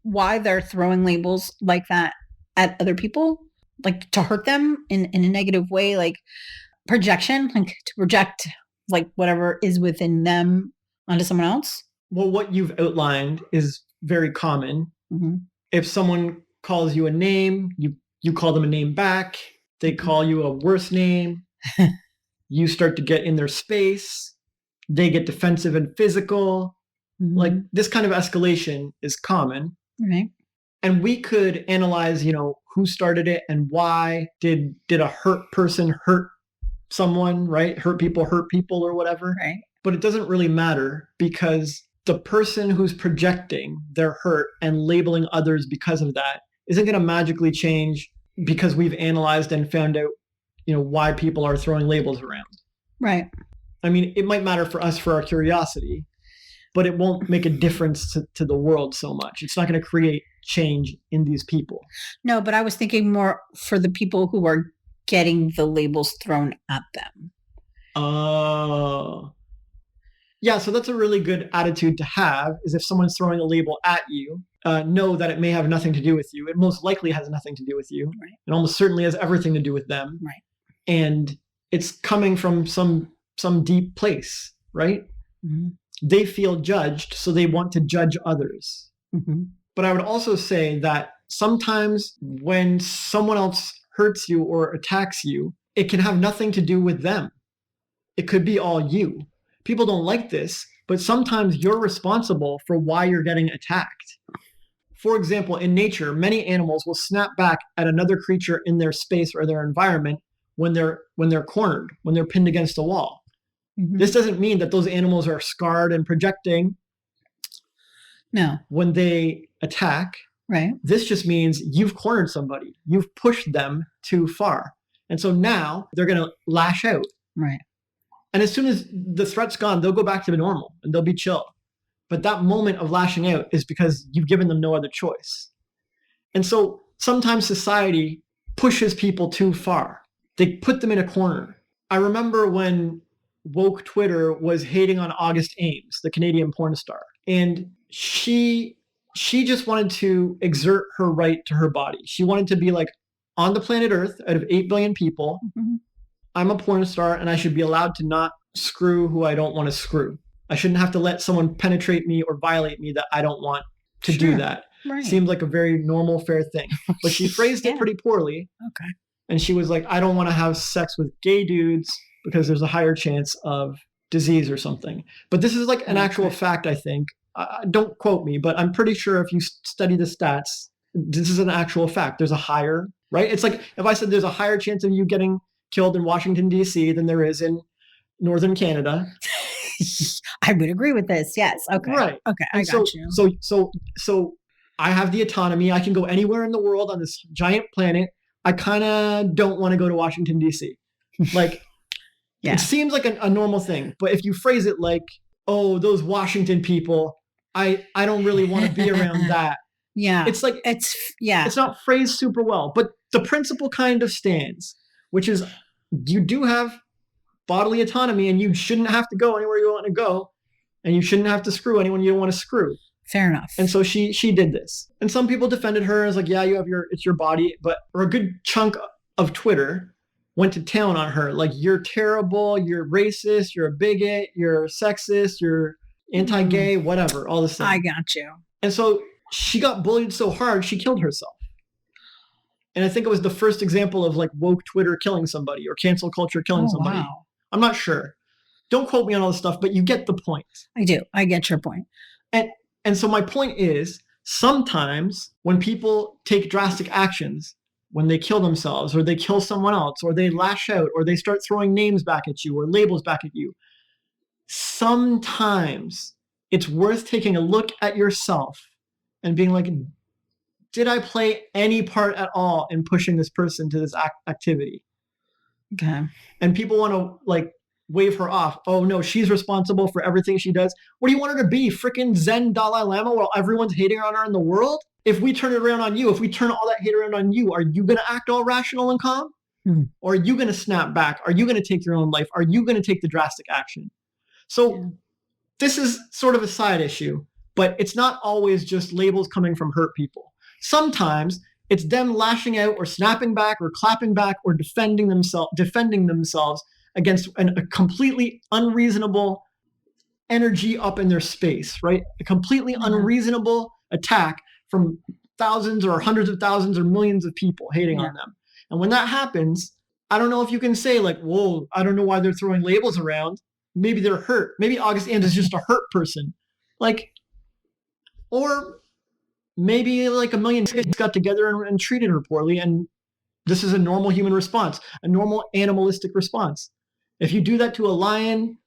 S1: why they're throwing labels like that at other people, like to hurt them in a negative way, like projection, like to project like whatever is within them onto someone else?
S2: Well, what you've outlined is very common.
S1: Mm-hmm.
S2: If someone calls you a name, you call them a name back. They call you a worse name. you start to get in their space, they get defensive and physical.
S1: Mhm.
S2: Like this kind of escalation is common.
S1: Right.
S2: And we could analyze, who started it and why. Did a hurt person hurt someone, right? Hurt people or whatever.
S1: Right.
S2: But it doesn't really matter, because the person who's projecting their hurt and labeling others because of that isn't going to magically change because we've analyzed and found out, why people are throwing labels around.
S1: Right.
S2: I mean, it might matter for us for our curiosity, but it won't make a difference to the world so much. It's not going to create change in these people.
S1: No, but I was thinking more for the people who are getting the labels thrown at them.
S2: Oh. Yeah, so that's a really good attitude to have, is if someone's throwing a label at you, know that it may have nothing to do with you. It most likely has nothing to do with you.
S1: Right.
S2: It almost certainly has everything to do with them.
S1: Right.
S2: And it's coming from some deep place, right?
S1: Mm-hmm.
S2: They feel judged, so they want to judge others.
S1: Mm-hmm.
S2: But I would also say that sometimes when someone else hurts you or attacks you, it can have nothing to do with them. It could be all you. People don't like this, but sometimes you're responsible for why you're getting attacked. For example, in nature, many animals will snap back at another creature in their space or their environment when they're cornered, when they're pinned against a wall. Mm-hmm. This doesn't mean that those animals are scarred and projecting.
S1: No.
S2: When they attack.
S1: Right.
S2: This just means you've cornered somebody. You've pushed them too far. And so now they're going to lash out.
S1: Right.
S2: And as soon as the threat's gone, they'll go back to normal and they'll be chill. But that moment of lashing out is because you've given them no other choice. And so sometimes society pushes people too far. They put them in a corner. I remember when woke Twitter was hating on August Ames, the Canadian porn star. And she just wanted to exert her right to her body. She wanted to be like, on the planet Earth, out of 8 billion people, mm-hmm. I'm a porn star and I should be allowed to not screw who I don't want to screw. I shouldn't have to let someone penetrate me or violate me that I don't want to do that.
S1: Right.
S2: Seems like a very normal, fair thing. But she phrased it pretty poorly.
S1: Okay.
S2: And she was like, I don't want to have sex with gay dudes because there's a higher chance of disease or something. But this is like an actual fact, I think. Don't quote me, but I'm pretty sure if you study the stats, this is an actual fact. There's a higher, right? It's like if I said there's a higher chance of you getting killed in Washington, D.C. than there is in northern Canada.
S1: I would agree with this. Yes. Okay.
S2: Right.
S1: Okay. I got you.
S2: So I have the autonomy. I can go anywhere in the world on this giant planet. I kind of don't want to go to Washington, D.C. Like, It seems like a normal thing. But if you phrase it like, oh, those Washington people, I don't really want to be around that.
S1: Yeah.
S2: It's like, it's not phrased super well, but the principle kind of stands, which is you do have bodily autonomy and you shouldn't have to go anywhere you want to go. And you shouldn't have to screw anyone you don't want to screw.
S1: Fair enough.
S2: And so she did this. And some people defended her as like, yeah, it's your body. Or a good chunk of Twitter went to town on her. Like, you're terrible, you're racist, you're a bigot, you're sexist, you're anti-gay, whatever, all this stuff.
S1: I got you.
S2: And so she got bullied so hard, she killed herself. And I think it was the first example of like woke Twitter killing somebody or cancel culture killing somebody.
S1: Wow.
S2: I'm not sure. Don't quote me on all this stuff, but you get the point.
S1: I do. I get your point.
S2: And so my point is, sometimes when people take drastic actions, when they kill themselves or they kill someone else or they lash out or they start throwing names back at you or labels back at you, sometimes it's worth taking a look at yourself and being like, did I play any part at all in pushing this person to this activity?
S1: Okay.
S2: And people want to like wave her off. Oh no, she's responsible for everything she does. What do you want her to be? Freaking Zen Dalai Lama while everyone's hating on her in the world? If we turn it around on you, if we turn all that hate around on you, are you going to act all rational and calm? Or are you going to snap back? Are you going to take your own life? Are you going to take the drastic action? So this is sort of a side issue, but it's not always just labels coming from hurt people. Sometimes it's them lashing out or snapping back or clapping back or defending themselves against a completely unreasonable energy up in their space, right? A completely unreasonable attack from thousands or hundreds of thousands or millions of people hating on them. And when that happens, I don't know if you can say like, whoa, I don't know why they're throwing labels around. Maybe they're hurt. Maybe August Ames is just a hurt person. Like, or maybe like a million kids got together and treated her poorly, and this is a normal human response, a normal animalistic response. If you do that to a lion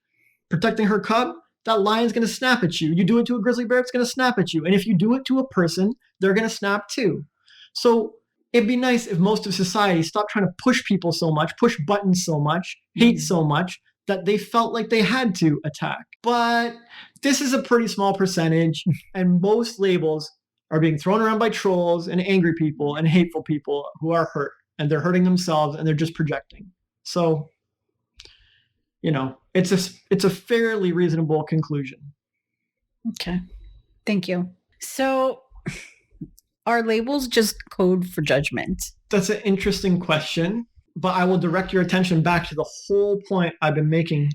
S2: protecting her cub, that lion's going to snap at you. You do it to a grizzly bear, it's going to snap at you. And if you do it to a person, they're going to snap too. So it'd be nice if most of society stopped trying to push people so much, push buttons so much, hate so much, that they felt like they had to attack. But this is a pretty small percentage, and most labels are being thrown around by trolls and angry people and hateful people who are hurt, and they're hurting themselves and they're just projecting. So, it's a fairly reasonable conclusion.
S1: Okay. Thank you. So are labels just code for judgment?
S2: That's an interesting question, but I will direct your attention back to the whole point I've been making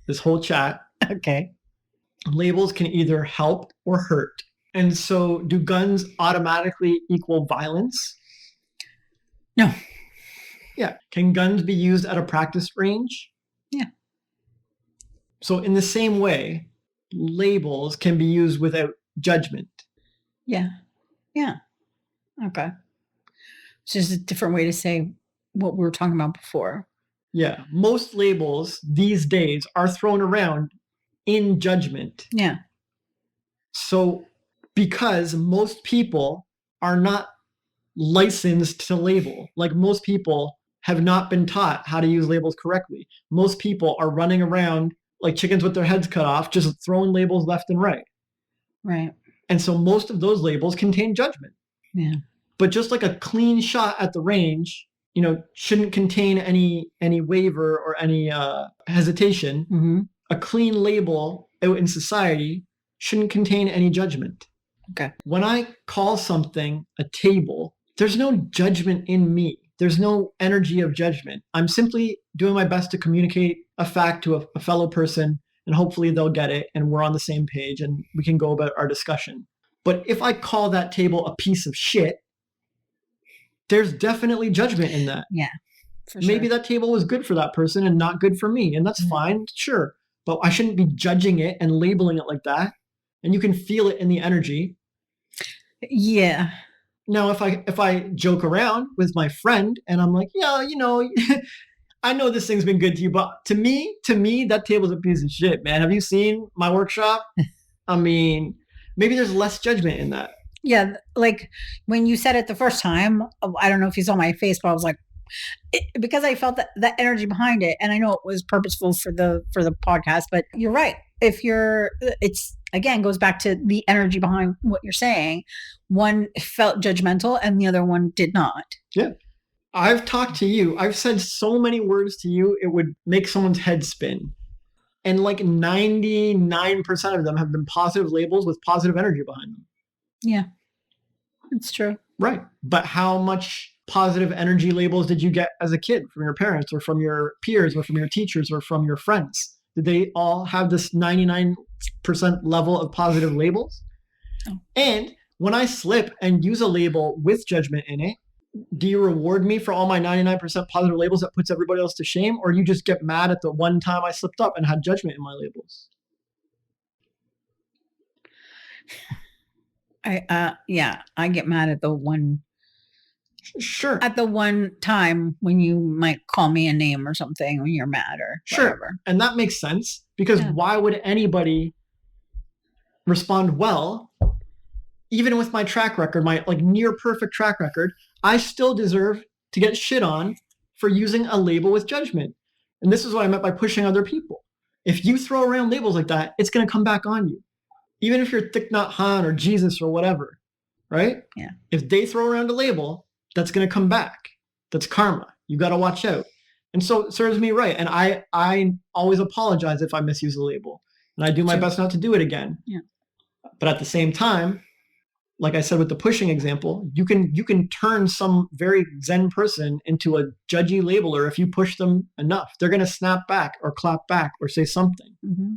S2: this whole chat.
S1: Okay.
S2: Labels can either help or hurt. And so do guns automatically equal violence?
S1: No.
S2: Yeah. Can guns be used at a practice range?
S1: Yeah.
S2: So in the same way, labels can be used without judgment.
S1: Yeah. Yeah. Okay. It's just a different way to say what we were talking about before.
S2: Yeah. Most labels these days are thrown around in judgment.
S1: Yeah.
S2: So because most people are not licensed to label, like most people have not been taught how to use labels correctly. Most people are running around like chickens with their heads cut off, just throwing labels left and right.
S1: Right.
S2: And so most of those labels contain judgment.
S1: Yeah.
S2: But just like a clean shot at the range, shouldn't contain any waiver or any hesitation.
S1: Mm-hmm.
S2: A clean label out in society shouldn't contain any judgment.
S1: Okay.
S2: When I call something a table, there's no judgment in me. There's no energy of judgment. I'm simply doing my best to communicate a fact to a fellow person, and hopefully they'll get it and we're on the same page and we can go about our discussion. But if I call that table a piece of shit, there's definitely judgment in that.
S1: Yeah. For sure.
S2: Maybe that table was good for that person and not good for me, and that's fine, sure. But I shouldn't be judging it and labeling it like that. And you can feel it in the energy.
S1: Yeah.
S2: Now, if I joke around with my friend and I'm like, yeah, I know this thing's been good to you, but to me, that table's a piece of shit, man. Have you seen my workshop? I mean, maybe there's less judgment in that.
S1: Yeah. Like when you said it the first time, I don't know if you saw my face, but I was like, because I felt that energy behind it. And I know it was purposeful for the podcast, but you're right. It's again, goes back to the energy behind what you're saying. One felt judgmental and the other one did not.
S2: Yeah. I've talked to you. I've said so many words to you, it would make someone's head spin. And like 99% of them have been positive labels with positive energy behind them.
S1: Yeah, it's true.
S2: Right. But how much positive energy labels did you get as a kid from your parents or from your peers or from your teachers or from your friends? Did they all have this 99% level of positive labels?
S1: Oh.
S2: And when I slip and use a label with judgment in it, do you reward me for all my 99% positive labels that puts everybody else to shame? Or you just get mad at the one time I slipped up and had judgment in my labels?
S1: I get mad at the one.
S2: Sure.
S1: At the one time when you might call me a name or something when you're mad or whatever.
S2: Sure. And that makes sense because why would anybody respond well, even with my track record, my like near perfect track record? I still deserve to get shit on for using a label with judgment. And this is what I meant by pushing other people. If you throw around labels like that, it's going to come back on you. Even if you're Thich Nhat Hanh or Jesus or whatever, right?
S1: Yeah.
S2: If they throw around a label, that's going to come back. That's karma. You got to watch out. And so it serves me right. And I always apologize if I misuse a label. And I do my best not to do it again.
S1: Yeah.
S2: But at the same time, like I said with the pushing example, you can turn some very zen person into a judgy labeler if you push them enough. They're going to snap back or clap back or say something.
S1: Mm-hmm.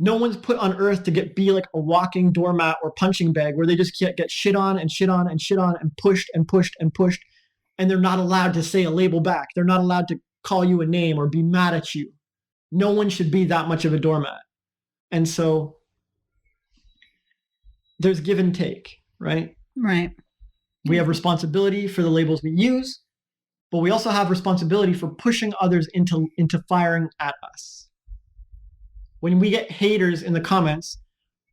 S2: No one's put on earth to be like a walking doormat or punching bag where they just get shit on and shit on and shit on and pushed and pushed and pushed and they're not allowed to say a label back. They're not allowed to call you a name or be mad at you. No one should be that much of a doormat. And so there's give and take, right?
S1: Right.
S2: We have responsibility for the labels we use, but we also have responsibility for pushing others into firing at us. When we get haters in the comments,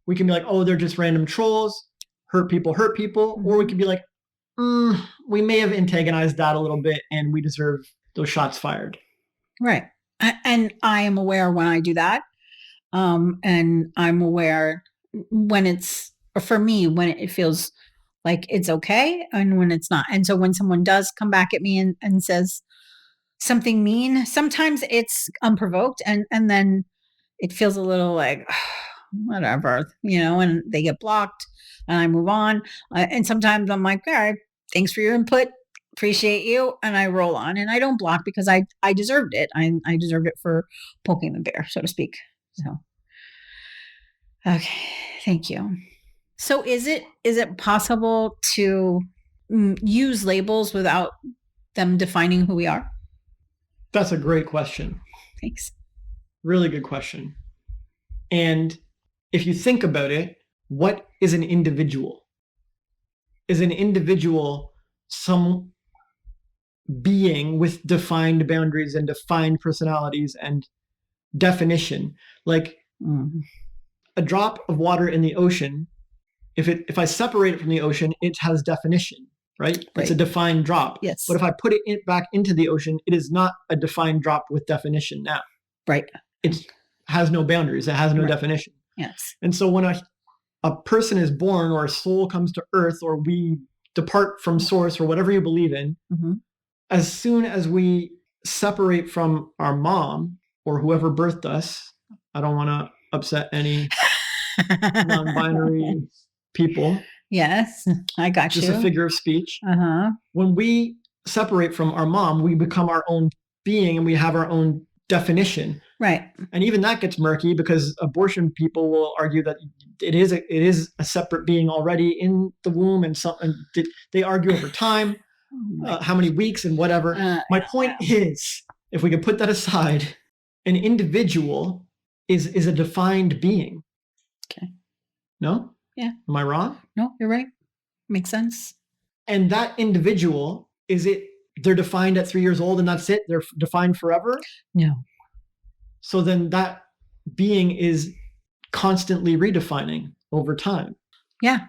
S2: we can be like, oh, they're just random trolls, hurt people, mm-hmm. Or we can be like, we may have antagonized that a little bit and we deserve those shots fired.
S1: Right. And I am aware when I do that. And I'm aware when it's, for me, when it feels like it's okay and when it's not. And so when someone does come back at me and says something mean, sometimes it's unprovoked and then it feels a little like, whatever, and they get blocked and I move on. And sometimes I'm like, all right, thanks for your input. Appreciate you. And I roll on and I don't block because I deserved it. I deserved it for poking the bear, so to speak. So, okay. Thank you. So is it possible to use labels without them defining who we are?
S2: That's a great question.
S1: Thanks.
S2: Really good question. And if you think about it, what is an individual? Is an individual some being with defined boundaries and defined personalities and definition? Like a drop of water in the ocean, if I separate it from the ocean, it has definition, right? It's a defined drop.
S1: Yes.
S2: But if I put it back into the ocean, it is not a defined drop with definition now.
S1: Right.
S2: It has no boundaries. It has no definition.
S1: Yes.
S2: And so when a person is born or a soul comes to earth or we depart from source or whatever you believe in, as soon as we separate from our mom or whoever birthed us, I don't want to upset any non-binary people.
S1: Yes, I got you.
S2: Just a figure of speech. When we separate from our mom, we become our own being and we have our own definition.
S1: Right.
S2: And even that gets murky because abortion people will argue that it is a separate being already in the womb, and they argue over time, how many weeks and whatever. My point is, if we can put that aside, an individual is a defined being.
S1: Okay.
S2: No?
S1: Yeah.
S2: Am I wrong?
S1: No, you're right. Makes sense.
S2: And that individual, they're defined at 3 years old and that's it? They're defined forever?
S1: No.
S2: So then that being is constantly redefining over time.
S1: Yeah.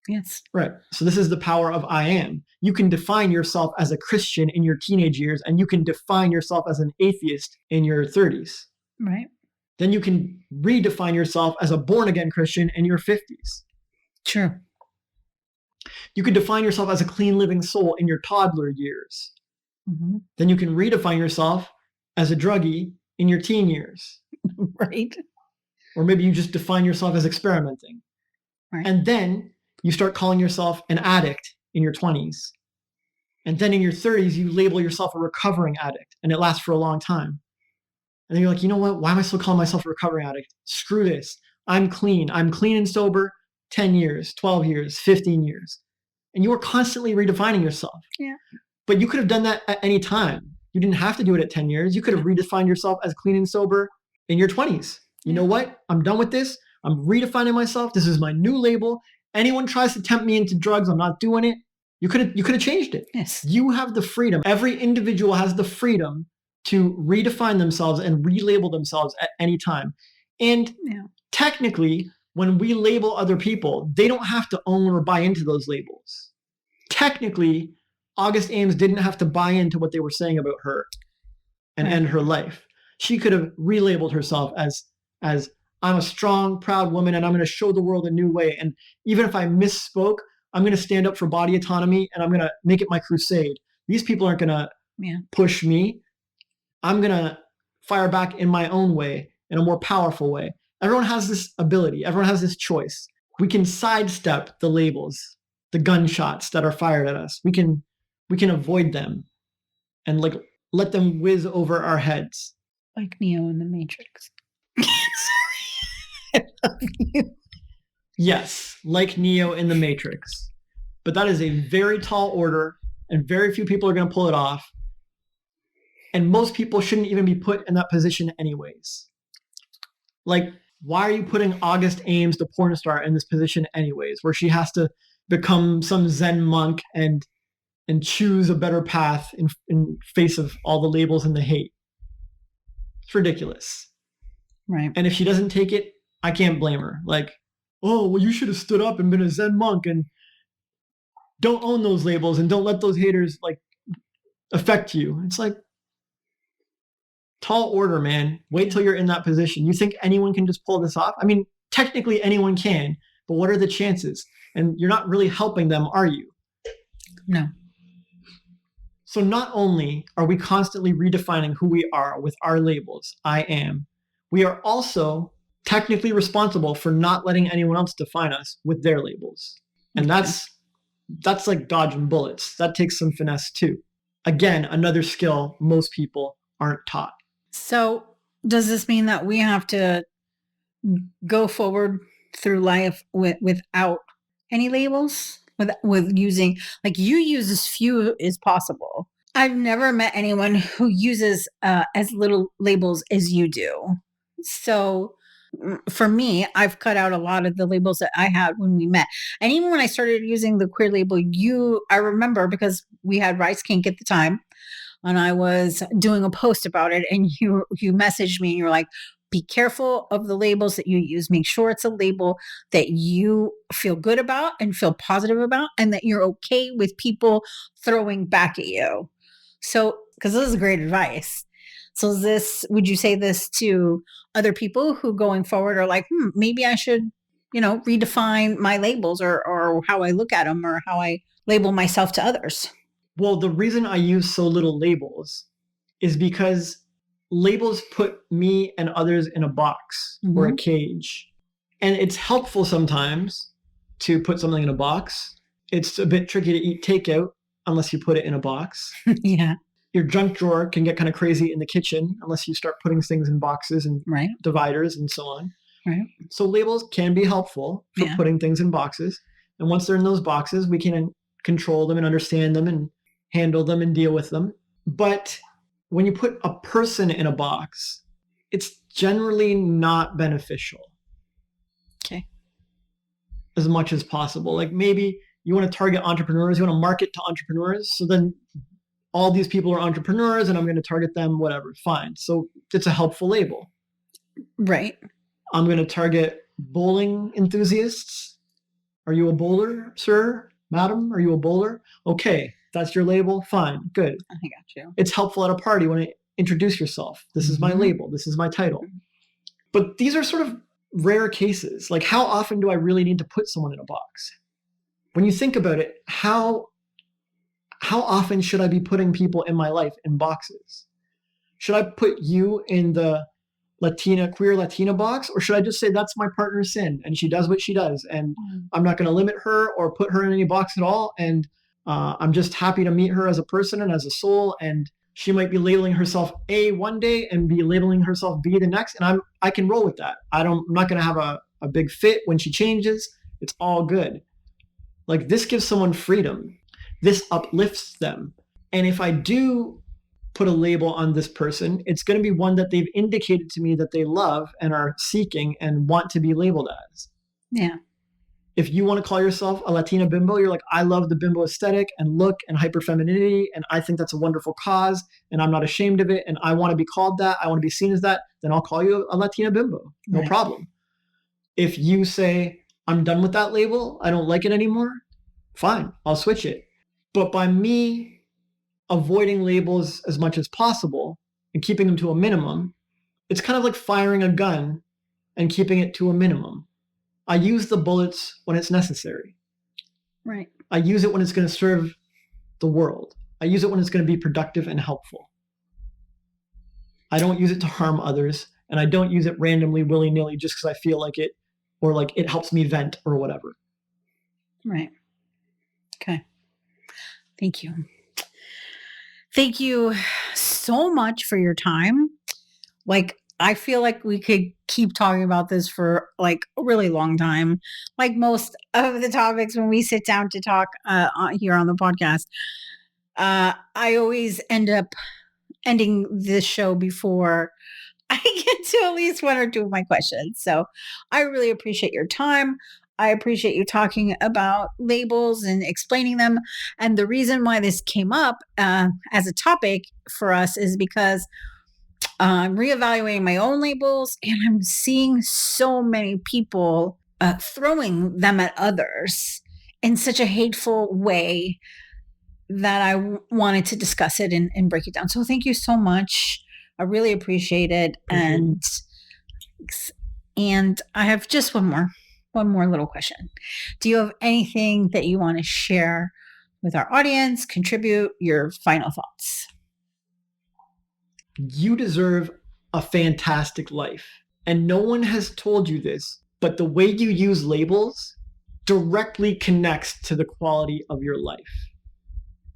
S1: Yes.
S2: Right. So this is the power of I am. You can define yourself as a Christian in your teenage years and you can define yourself as an atheist in your 30s.
S1: Right.
S2: Then you can redefine yourself as a born-again Christian in your 50s.
S1: True.
S2: You can define yourself as a clean living soul in your toddler years. Then you can redefine yourself as a druggie in your teen years.
S1: Right.
S2: Or maybe you just define yourself as experimenting. Right. And then you start calling yourself an addict in your 20s. And then in your 30s, you label yourself a recovering addict, and it lasts for a long time. And then you're like, you know what? Why am I still calling myself a recovering addict? Screw this. I'm clean. I'm clean and sober 10 years, 12 years, 15 years. And you are constantly redefining yourself.
S1: Yeah.
S2: But you could have done that at any time. You didn't have to do it at 10 years. You could have redefined yourself as clean and sober in your 20s. You know what? I'm done with this. I'm redefining myself. This is my new label. Anyone tries to tempt me into drugs, I'm not doing it. You could have changed it.
S1: Yes.
S2: You have the freedom. Every individual has the freedom to redefine themselves and relabel themselves at any time. And technically, when we label other people, they don't have to own or buy into those labels. Technically, August Ames didn't have to buy into what they were saying about her and end her life. She could have relabeled herself as I'm a strong, proud woman and I'm going to show the world a new way. And even if I misspoke, I'm going to stand up for body autonomy and I'm going to make it my crusade. These people aren't going to push me. I'm going to fire back in my own way, in a more powerful way. Everyone has this ability. Everyone has this choice. We can sidestep the labels, the gunshots that are fired at us. We can avoid them and let them whiz over our heads.
S1: Like Neo in the Matrix. I love you.
S2: Yes, like Neo in the Matrix. But that is a very tall order and very few people are going to pull it off. And most people shouldn't even be put in that position anyways. Like, why are you putting August Ames, the porn star, in this position anyways, where she has to become some Zen monk and choose a better path in face of all the labels and the hate? It's ridiculous.
S1: Right.
S2: And if she doesn't take it, I can't blame her. Like, oh, well, you should have stood up and been a Zen monk, and don't own those labels and don't let those haters like affect you. It's like, tall order, man. Wait till you're in that position. You think anyone can just pull this off? I mean, technically anyone can, but what are the chances? And you're not really helping them, are you?
S1: No.
S2: So not only are we constantly redefining who we are with our labels, I am, we are also technically responsible for not letting anyone else define us with their labels. And that's like dodging bullets. That takes some finesse too. Again, another skill most people aren't taught.
S1: So does this mean that we have to go forward through life without any labels? With using, like, you use as few as possible. I've never met anyone who uses as little labels as you do. So for me, I've cut out a lot of the labels that I had when we met. And even when I started using the queer label, I remember, because we had Rice Kink at the time, and I was doing a post about it, and you messaged me and you're like, be careful of the labels that you use. Make sure it's a label that you feel good about and feel positive about, and that you're okay with people throwing back at you. So, because this is great advice. So would you say this to other people who going forward are like, maybe I should, redefine my labels or how I look at them or how I label myself to others?
S2: Well, the reason I use so little labels is because labels put me and others in a box or a cage. And it's helpful sometimes to put something in a box. It's a bit tricky to eat takeout unless you put it in a box.
S1: Yeah.
S2: Your junk drawer can get kind of crazy in the kitchen unless you start putting things in boxes and dividers and so on.
S1: Right.
S2: So labels can be helpful for putting things in boxes. And once they're in those boxes, we can control them and understand them and handle them and deal with them. But when you put a person in a box, it's generally not beneficial.
S1: Okay.
S2: As much as possible. Like, maybe you want to target entrepreneurs, you want to market to entrepreneurs. So then all these people are entrepreneurs and I'm going to target them, whatever, fine. So it's a helpful label.
S1: Right.
S2: I'm going to target bowling enthusiasts. Are you a bowler, sir? Madam, are you a bowler? Okay, that's your label. Fine, good.
S1: I got you.
S2: It's helpful at a party when you introduce yourself. This is my label. This is my title. But these are sort of rare cases. Like, how often do I really need to put someone in a box? When you think about it, how often should I be putting people in my life in boxes? Should I put you in the queer Latina box, or should I just say that's my partner Cyn and she does what she does, and I'm not going to limit her or put her in any box at all, and I'm just happy to meet her as a person and as a soul, and she might be labeling herself A one day and be labeling herself B the next, and I can roll with that. I'm not going to have a big fit when she changes. It's all good. Like, this gives someone freedom. This uplifts them. And if I do put a label on this person, it's going to be one that they've indicated to me that they love and are seeking and want to be labeled as.
S1: Yeah.
S2: If you want to call yourself a Latina bimbo, you're like, I love the bimbo aesthetic and look and hyperfemininity, and I think that's a wonderful cause, and I'm not ashamed of it, and I want to be called that, I want to be seen as that, then I'll call you a Latina bimbo. No problem. If you say, I'm done with that label, I don't like it anymore, fine, I'll switch it. But by me avoiding labels as much as possible and keeping them to a minimum, it's kind of like firing a gun and keeping it to a minimum. I use the bullets when it's necessary.
S1: Right.
S2: I use it when it's going to serve the world. I use it when it's going to be productive and helpful. I don't use it to harm others, and I don't use it randomly, willy-nilly, just because I feel like it, or like it helps me vent or whatever.
S1: Right. Okay. Thank you. Thank you so much for your time. Like, I feel like we could keep talking about this for like a really long time. Like most of the topics when we sit down to talk here on the podcast. I always end up ending this show before I get to at least one or two of my questions. So I really appreciate your time. I appreciate you talking about labels and explaining them. And the reason why this came up as a topic for us is because I'm reevaluating my own labels and I'm seeing so many people throwing them at others in such a hateful way that I wanted to discuss it and break it down. So thank you so much. I really appreciate it. And I have just one more little question. Do you have anything that you want to share with our audience? Contribute your final thoughts.
S2: You deserve a fantastic life. And no one has told you this, but the way you use labels directly connects to the quality of your life.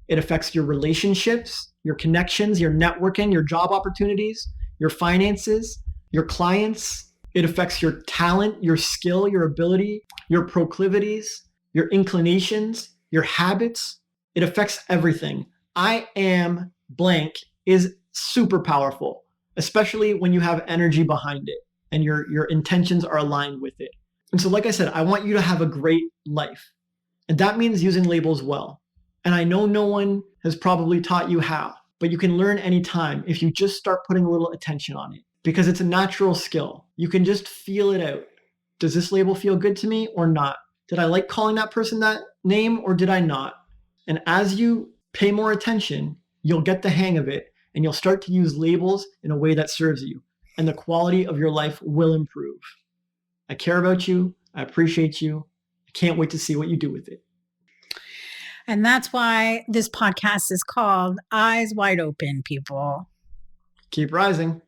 S2: It affects your relationships, your connections, your networking, your job opportunities, your finances, your clients. It affects your talent, your skill, your ability, your proclivities, your inclinations, your habits. It affects everything. I am blank is super powerful, especially when you have energy behind it and your intentions are aligned with it. And so, like I said, I want you to have a great life. And that means using labels well. And I know no one has probably taught you how, but you can learn anytime if you just start putting a little attention on it, because it's a natural skill. You can just feel it out. Does this label feel good to me or not? Did I like calling that person that name or did I not? And as you pay more attention, you'll get the hang of it and you'll start to use labels in a way that serves you, and the quality of your life will improve. I care about you. I appreciate you. I can't wait to see what you do with it.
S1: And that's why this podcast is called Eyes Wide Open, people.
S2: Keep rising.